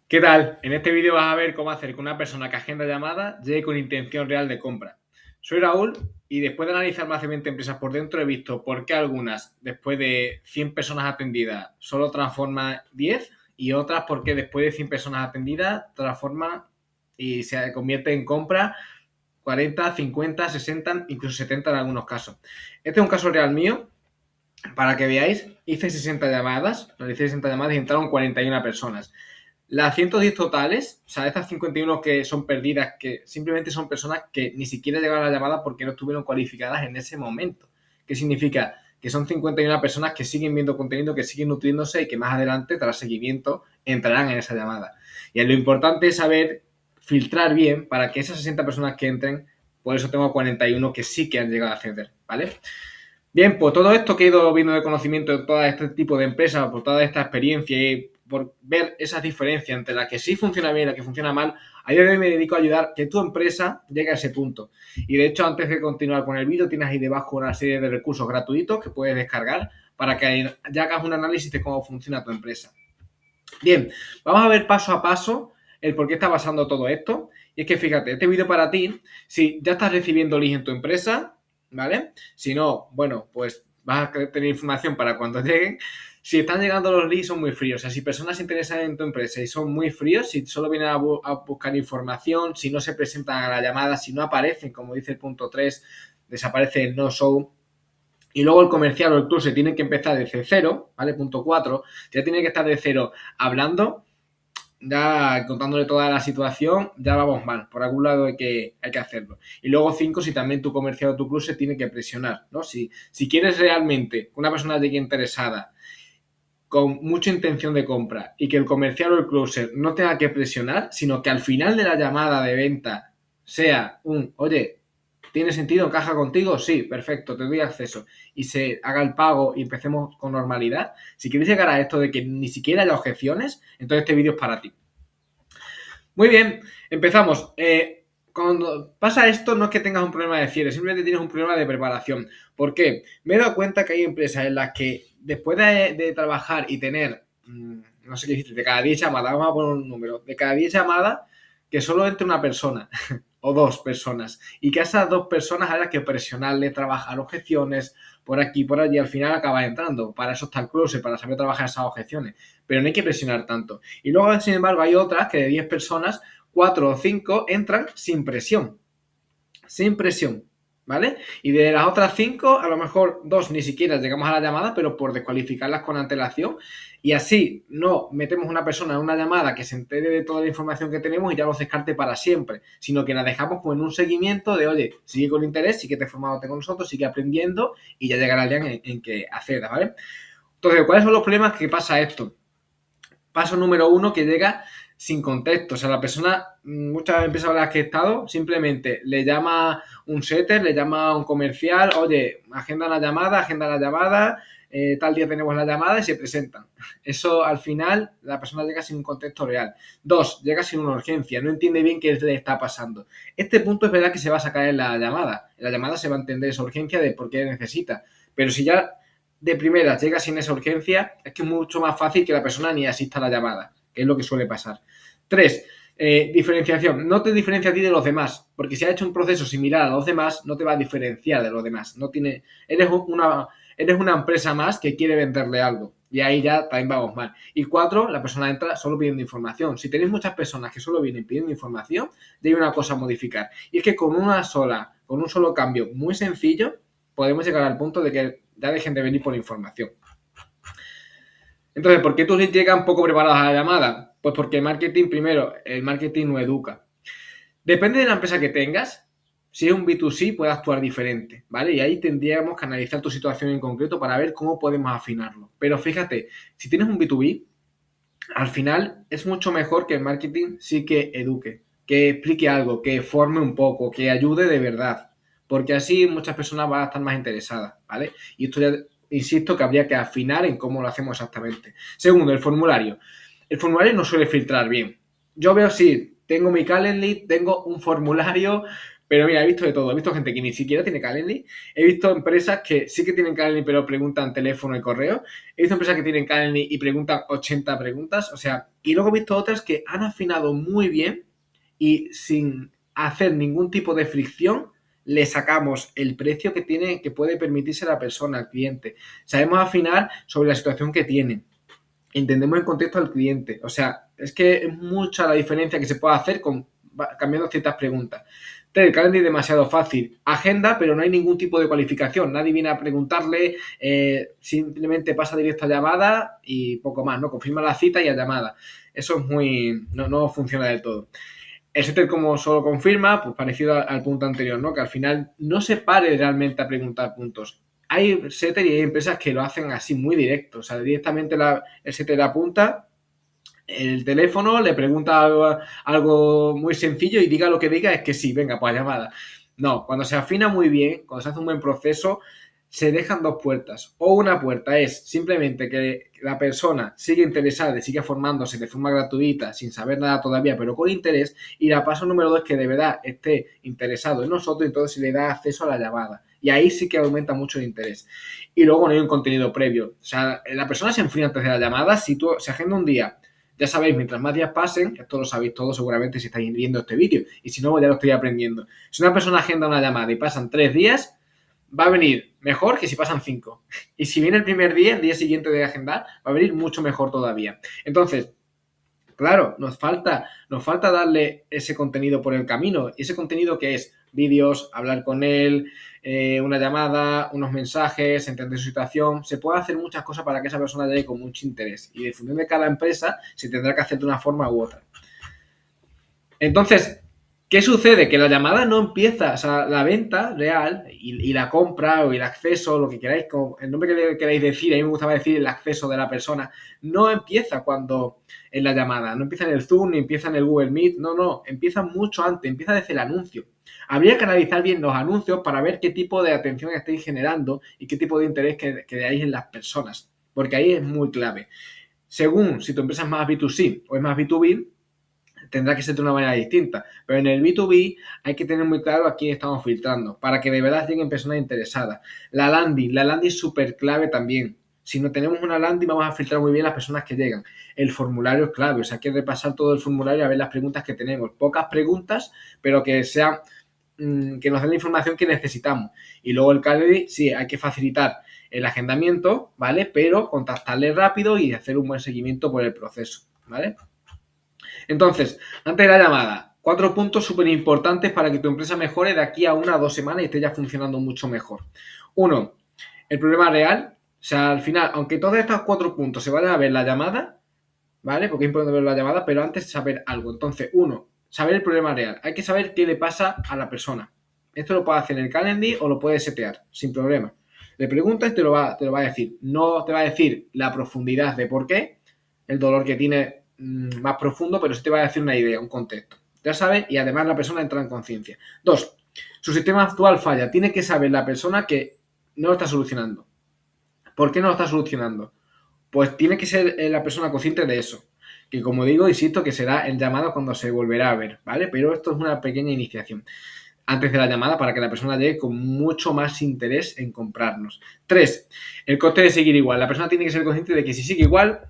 ¿Qué tal? En este vídeo vas a ver cómo hacer que una persona que agenda llamadas llegue con intención real de compra. Soy Raúl y después de analizar más de 20 empresas por dentro he visto por qué algunas, después de 100 personas atendidas, solo transforman 10 y otras porque después de 100 personas atendidas transforman y se convierte en compra 40, 50, 60, incluso 70 en algunos casos. Este es un caso real mío. Para que veáis, hice 60 llamadas, realicé 60 llamadas y entraron 41 personas. Las 110 totales, o sea, estas 51 que son perdidas, que simplemente son personas que ni siquiera llegaron a la llamada porque no estuvieron cualificadas en ese momento. ¿Qué significa? Que son 51 personas que siguen viendo contenido, que siguen nutriéndose y que más adelante, tras seguimiento, entrarán en esa llamada. Y lo importante es saber filtrar bien para que esas 60 personas que entren, por eso tengo 41 que sí que han llegado a acceder, ¿vale? Bien, pues todo esto que he ido viendo de conocimiento de todo este tipo de empresas, por toda esta experiencia y por ver esas diferencias entre la que sí funciona bien y la que funciona mal, a día de hoy me dedico a ayudar que tu empresa llegue a ese punto. Y de hecho, antes de continuar con el vídeo, tienes ahí debajo una serie de recursos gratuitos que puedes descargar para que ya hagas un análisis de cómo funciona tu empresa. Bien, vamos a ver paso a paso el por qué está pasando todo esto. Y es que fíjate, este vídeo para ti, si ya estás recibiendo leads en tu empresa, ¿vale? Si no, bueno, pues vas a tener información para cuando lleguen. Si están llegando los leads son muy fríos, o sea, si personas se interesan en tu empresa y son muy fríos, si solo vienen a buscar información, si no se presentan a la llamada, si no aparecen, como dice el punto 3, desaparece el no show, y luego el comercial o el club se tiene que empezar desde cero, ¿vale? Punto 4, ya tiene que estar de cero hablando, ya contándole toda la situación, ya vamos mal. Por algún lado hay que hacerlo. Y luego 5, si también tu comercial o tu club se tiene que presionar, ¿no? Si quieres realmente que una persona llegue interesada, con mucha intención de compra y que el comercial o el closer no tenga que presionar, sino que al final de la llamada de venta sea oye, ¿tiene sentido? ¿Encaja contigo? Sí, perfecto, te doy acceso. Y se haga el pago y empecemos con normalidad. Si quieres llegar a esto de que ni siquiera haya objeciones, entonces este vídeo es para ti. Muy bien, empezamos. Cuando pasa esto no es que tengas un problema de cierre, simplemente tienes un problema de preparación. ¿Por qué? Me he dado cuenta que hay empresas en las que después de trabajar y tener, no sé qué decir, de cada 10 llamadas, vamos a poner un número, de cada 10 llamadas, que solo entre una persona o dos personas y que a esas dos personas haya que presionarle, trabajar objeciones por aquí, por allí, al final acaba entrando. Para eso está el close, para saber trabajar esas objeciones, pero no hay que presionar tanto. Y luego, sin embargo, hay otras que de 10 personas, 4 o 5 entran sin presión. Sin presión. ¿Vale? Y de las otras 5, a lo mejor 2 ni siquiera llegamos a la llamada, pero por descualificarlas con antelación. Y así no metemos una persona en una llamada que se entere de toda la información que tenemos y ya los descarte para siempre, sino que la dejamos como en un seguimiento de, oye, sigue con interés, sigue te formándote con nosotros, sigue aprendiendo y ya llegará el día en que acceda, ¿vale? Entonces, ¿cuáles son los problemas que pasa esto? Paso número 1, que llega sin contexto. O sea, la persona, muchas empresas en las que he estado, simplemente le llama un setter, le llama un comercial, oye, agenda la llamada, tal día tenemos la llamada y se presentan. Eso al final la persona llega sin un contexto real. 2, llega sin una urgencia, no entiende bien qué le está pasando. Este punto es verdad que se va a sacar en la llamada. En la llamada se va a entender esa urgencia de por qué necesita. Pero si ya de primera llega sin esa urgencia, es que es mucho más fácil que la persona ni asista a la llamada, que es lo que suele pasar. 3, diferenciación. No te diferencia a ti de los demás, porque si has hecho un proceso similar a los demás, no te va a diferenciar de los demás. Eres una empresa más que quiere venderle algo. Y ahí ya también vamos mal. Y 4, la persona entra solo pidiendo información. Si tenéis muchas personas que solo vienen pidiendo información, ya hay una cosa a modificar. Y es que con un solo cambio muy sencillo, podemos llegar al punto de que ya dejen de venir por información. Entonces, ¿por qué tus leads llegan poco preparados a la llamada? Pues porque el marketing no educa. Depende de la empresa que tengas. Si es un B2C, puede actuar diferente, ¿vale? Y ahí tendríamos que analizar tu situación en concreto para ver cómo podemos afinarlo. Pero fíjate, si tienes un B2B, al final es mucho mejor que el marketing sí que eduque, que explique algo, que forme un poco, que ayude de verdad. Porque así muchas personas van a estar más interesadas, ¿vale? Y esto ya, insisto, que habría que afinar en cómo lo hacemos exactamente. Segundo, el formulario. El formulario no suele filtrar bien. Yo veo, sí, tengo mi Calendly, tengo un formulario Pero mira, he visto de todo. He visto gente que ni siquiera tiene Calendly. He visto empresas que sí que tienen Calendly pero preguntan teléfono y correo. He visto empresas que tienen Calendly y preguntan 80 preguntas. O sea, y luego he visto otras que han afinado muy bien y sin hacer ningún tipo de fricción le sacamos el precio que tiene, que puede permitirse la persona, el cliente. Sabemos afinar sobre la situación que tiene. Entendemos el contexto del cliente. O sea, es que es mucha la diferencia que se puede hacer cambiando ciertas preguntas. El Calendly es demasiado fácil. Agenda, pero no hay ningún tipo de cualificación. Nadie viene a preguntarle, simplemente pasa directo a llamada y poco más, ¿no? Confirma la cita y a llamada. Eso es muy... no funciona del todo. El setter como solo confirma, pues parecido al punto anterior, ¿no? Que al final no se pare realmente a preguntar puntos. Hay setter y hay empresas que lo hacen así muy directo. O sea, directamente el setter apunta el teléfono, le pregunta algo muy sencillo y diga lo que diga, es que sí, venga, pues llamada. No, cuando se afina muy bien, cuando se hace un buen proceso, se dejan dos puertas. O una puerta es simplemente que la persona sigue interesada y sigue formándose de forma gratuita, sin saber nada todavía, pero con interés. Y la paso número dos es que de verdad esté interesado en nosotros y entonces se le da acceso a la llamada. Y ahí sí que aumenta mucho el interés. Y luego no hay un contenido previo. O sea, la persona se enfría antes de la llamada. Si tú se agenda un día, ya sabéis, mientras más días pasen, esto lo sabéis todos seguramente si estáis viendo este vídeo. Y si no, pues ya lo estoy aprendiendo. Si una persona agenda una llamada y pasan 3 días, va a venir mejor que si pasan 5. Y si viene el primer día, el día siguiente de agendar, va a venir mucho mejor todavía. Entonces, claro, nos falta darle ese contenido por el camino. Y ese contenido que es vídeos, hablar con él, una llamada, unos mensajes, entender su situación. Se puede hacer muchas cosas para que esa persona llegue con mucho interés. Y de función de cada empresa se tendrá que hacer de una forma u otra. Entonces, ¿qué sucede? Que la llamada no empieza, o sea, la venta real y la compra o el acceso, lo que queráis, el nombre que le queráis decir, a mí me gustaba decir el acceso de la persona, no empieza cuando en la llamada, no empieza en el Zoom, ni empieza en el Google Meet, no, empieza mucho antes, empieza desde el anuncio. Habría que analizar bien los anuncios para ver qué tipo de atención estáis generando y qué tipo de interés creáis en las personas, porque ahí es muy clave. Según si tu empresa es más B2C o es más B2B, tendrá que ser de una manera distinta. Pero en el B2B hay que tener muy claro a quién estamos filtrando para que de verdad lleguen personas interesadas. La landing es súper clave también. Si no tenemos una landing, vamos a filtrar muy bien las personas que llegan. El formulario es clave, o sea, hay que repasar todo el formulario a ver las preguntas que tenemos. Pocas preguntas, pero que sean que nos den la información que necesitamos. Y luego el Calendly, sí, hay que facilitar el agendamiento, ¿vale? Pero contactarle rápido y hacer un buen seguimiento por el proceso, ¿vale? Entonces, antes de la llamada, 4 puntos súper importantes para que tu empresa mejore de aquí a 1 o 2 semanas y esté ya funcionando mucho mejor. 1, el problema real. O sea, al final, aunque todos estos 4 puntos se vayan a ver la llamada, ¿vale? Porque es importante ver la llamada, pero antes saber algo. Entonces, 1, saber el problema real. Hay que saber qué le pasa a la persona. Esto lo puedes hacer en el Calendly o lo puedes setear, sin problema. Le preguntas y te lo va a decir. No te va a decir la profundidad de por qué, el dolor que tiene más profundo, pero sí te va a decir una idea, un contexto. Ya sabes, y además la persona entra en conciencia. 2, su sistema actual falla. Tiene que saber la persona que no lo está solucionando. ¿Por qué no lo está solucionando? Pues tiene que ser la persona consciente de eso. Que como digo, insisto, que será el llamado cuando se volverá a ver, ¿vale? Pero esto es una pequeña iniciación antes de la llamada para que la persona llegue con mucho más interés en comprarnos. 3, el coste de seguir igual. La persona tiene que ser consciente de que si sigue igual,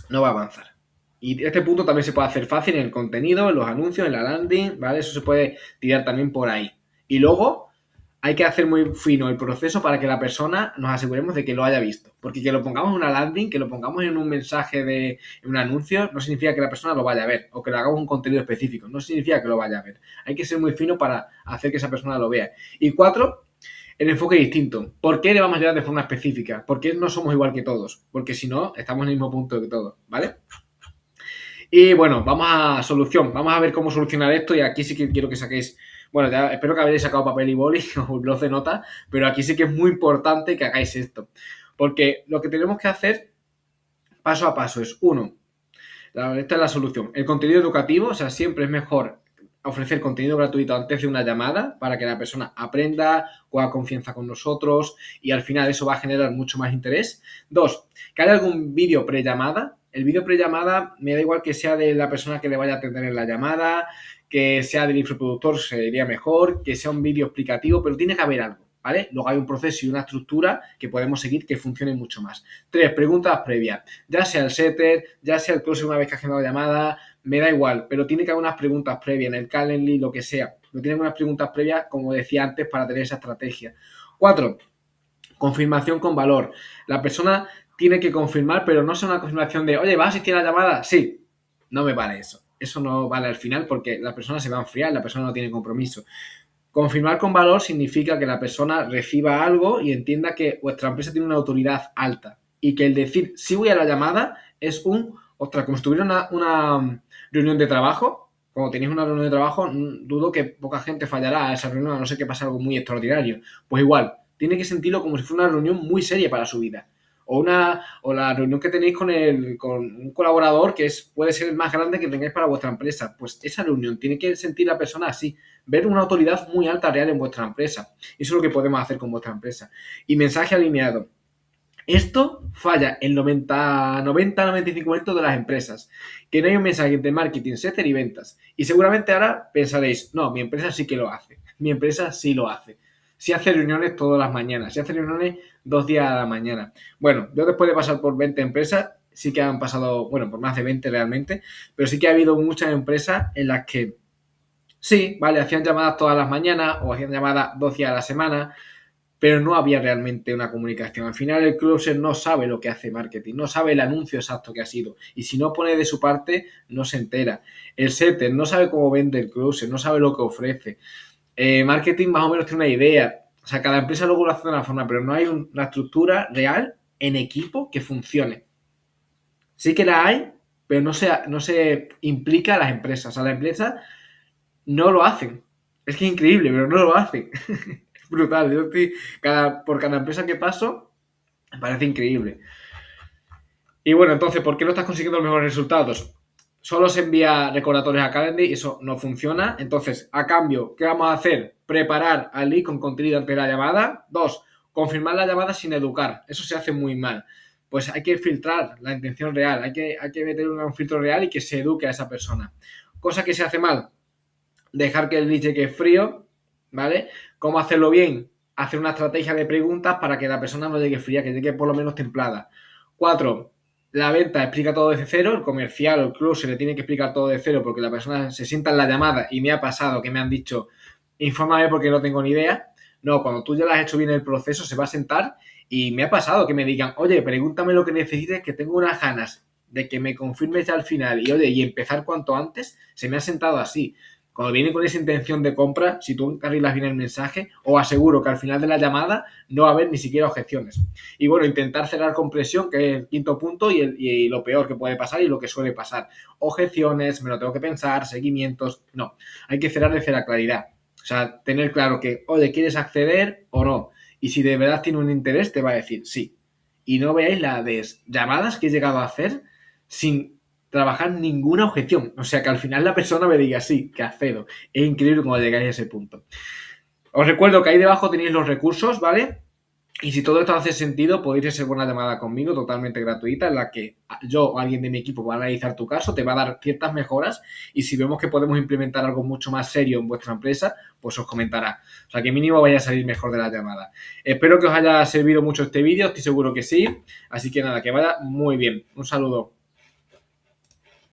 no va a avanzar. Y este punto también se puede hacer fácil en el contenido, en los anuncios, en la landing, ¿vale? Eso se puede tirar también por ahí. Y luego hay que hacer muy fino el proceso para que la persona nos aseguremos de que lo haya visto. Porque que lo pongamos en una landing, que lo pongamos en un mensaje en un anuncio, no significa que la persona lo vaya a ver. O que le hagamos un contenido específico, no significa que lo vaya a ver. Hay que ser muy fino para hacer que esa persona lo vea. Y 4, el enfoque distinto. ¿Por qué le vamos a ayudar de forma específica? ¿Por qué no somos igual que todos? Porque si no, estamos en el mismo punto que todos, ¿vale? Y bueno, vamos a solución. Vamos a ver cómo solucionar esto y aquí sí que quiero que saquéis... Bueno, ya espero que hayáis sacado papel y boli o blog de nota, pero aquí sí que es muy importante que hagáis esto. Porque lo que tenemos que hacer paso a paso es, 1, esta es la solución, el contenido educativo, o sea, siempre es mejor ofrecer contenido gratuito antes de una llamada para que la persona aprenda, coja confianza con nosotros y al final eso va a generar mucho más interés. 2, que haya algún vídeo pre-llamada, El vídeo prellamada me da igual que sea de la persona que le vaya a atender en la llamada, que sea del infoproductor, sería mejor, que sea un vídeo explicativo, pero tiene que haber algo, ¿vale? Luego hay un proceso y una estructura que podemos seguir que funcione mucho más. 3, preguntas previas. Ya sea el setter, ya sea el closer una vez que ha agendado la llamada, me da igual, pero tiene que haber unas preguntas previas en el Calendly, lo que sea. No tienen unas preguntas previas, como decía antes, para tener esa estrategia. 4, confirmación con valor. La persona tiene que confirmar, pero no es una confirmación de, oye, ¿vas a asistir a la llamada? Sí. No me vale eso. Eso no vale al final porque la persona se va a enfriar, la persona no tiene compromiso. Confirmar con valor significa que la persona reciba algo y entienda que vuestra empresa tiene una autoridad alta y que el decir sí voy a la llamada es ostras, como si tuviera una reunión de trabajo. Cuando tenéis una reunión de trabajo, dudo que poca gente fallará a esa reunión, a no ser que pase algo muy extraordinario. Pues igual, tiene que sentirlo como si fuera una reunión muy seria para su vida. O la reunión que tenéis con un colaborador que puede ser el más grande que tengáis para vuestra empresa. Pues esa reunión tiene que sentir la persona así, ver una autoridad muy alta real en vuestra empresa. Eso es lo que podemos hacer con vuestra empresa. Y mensaje alineado. Esto falla el 90-95% de las empresas, que no hay un mensaje entre marketing, setter y ventas. Y seguramente ahora pensaréis, no, mi empresa sí que lo hace. Mi empresa sí lo hace. Sí hace reuniones todas las mañanas, sí hace reuniones 2 días a la mañana. Bueno, yo después de pasar por 20 empresas, sí que han pasado, bueno, por más de 20 realmente, pero sí que ha habido muchas empresas en las que sí, vale, hacían llamadas todas las mañanas o hacían llamadas 2 días a la semana, pero no había realmente una comunicación. Al final el closer no sabe lo que hace marketing, no sabe el anuncio exacto que ha sido. Y si no pone de su parte, no se entera. El setter no sabe cómo vende el closer, no sabe lo que ofrece. Marketing más o menos tiene una idea. O sea, cada empresa luego lo hace de una forma, pero no hay una estructura real en equipo que funcione. Sí que la hay, pero no se implica a las empresas. O sea, las empresas no lo hacen. Es que es increíble, pero no lo hacen. Es brutal. Yo por cada empresa que paso, me parece increíble. Y bueno, entonces, ¿por qué no estás consiguiendo los mejores resultados? Solo se envía recordatorios a Calendly y eso no funciona. Entonces, a cambio, ¿qué vamos a hacer? Preparar al lead con contenido ante la llamada. 2, confirmar la llamada sin educar. Eso se hace muy mal. Pues hay que filtrar la intención real. Hay que meter un filtro real y que se eduque a esa persona. Cosa que se hace mal, dejar que el lead llegue frío, ¿vale? ¿Cómo hacerlo bien? Hacer una estrategia de preguntas para que la persona no llegue fría, que llegue por lo menos templada. 4, la venta explica todo desde cero, el comercial o el closer le tiene que explicar todo de cero porque la persona se sienta en la llamada y me ha pasado que me han dicho, infórmame porque no tengo ni idea. No, cuando tú ya lo has hecho bien el proceso, se va a sentar y me ha pasado que me digan, oye, pregúntame lo que necesites, que tengo unas ganas de que me confirmes ya al final y oye, y empezar cuanto antes, se me ha sentado así. Cuando viene con esa intención de compra, si tú encarrilas bien el mensaje, os aseguro que al final de la llamada no va a haber ni siquiera objeciones. Y bueno, intentar cerrar con presión, que es el quinto punto y lo peor que puede pasar y lo que suele pasar. Objeciones, me lo tengo que pensar, seguimientos. No, hay que cerrar desde la claridad. O sea, tener claro que, oye, ¿quieres acceder o no? Y si de verdad tiene un interés, te va a decir sí. Y no veáis la de llamadas que he llegado a hacer sin trabajar ninguna objeción. O sea, que al final la persona me diga sí, que accedo. Es increíble cómo llegáis a ese punto. Os recuerdo que ahí debajo tenéis los recursos, ¿vale? Y si todo esto hace sentido, podéis hacer una llamada conmigo totalmente gratuita en la que yo o alguien de mi equipo va a analizar tu caso, te va a dar ciertas mejoras y si vemos que podemos implementar algo mucho más serio en vuestra empresa, pues os comentará. O sea, que mínimo vaya a salir mejor de la llamada. Espero que os haya servido mucho este vídeo, estoy seguro que sí. Así que nada, que vaya muy bien. Un saludo.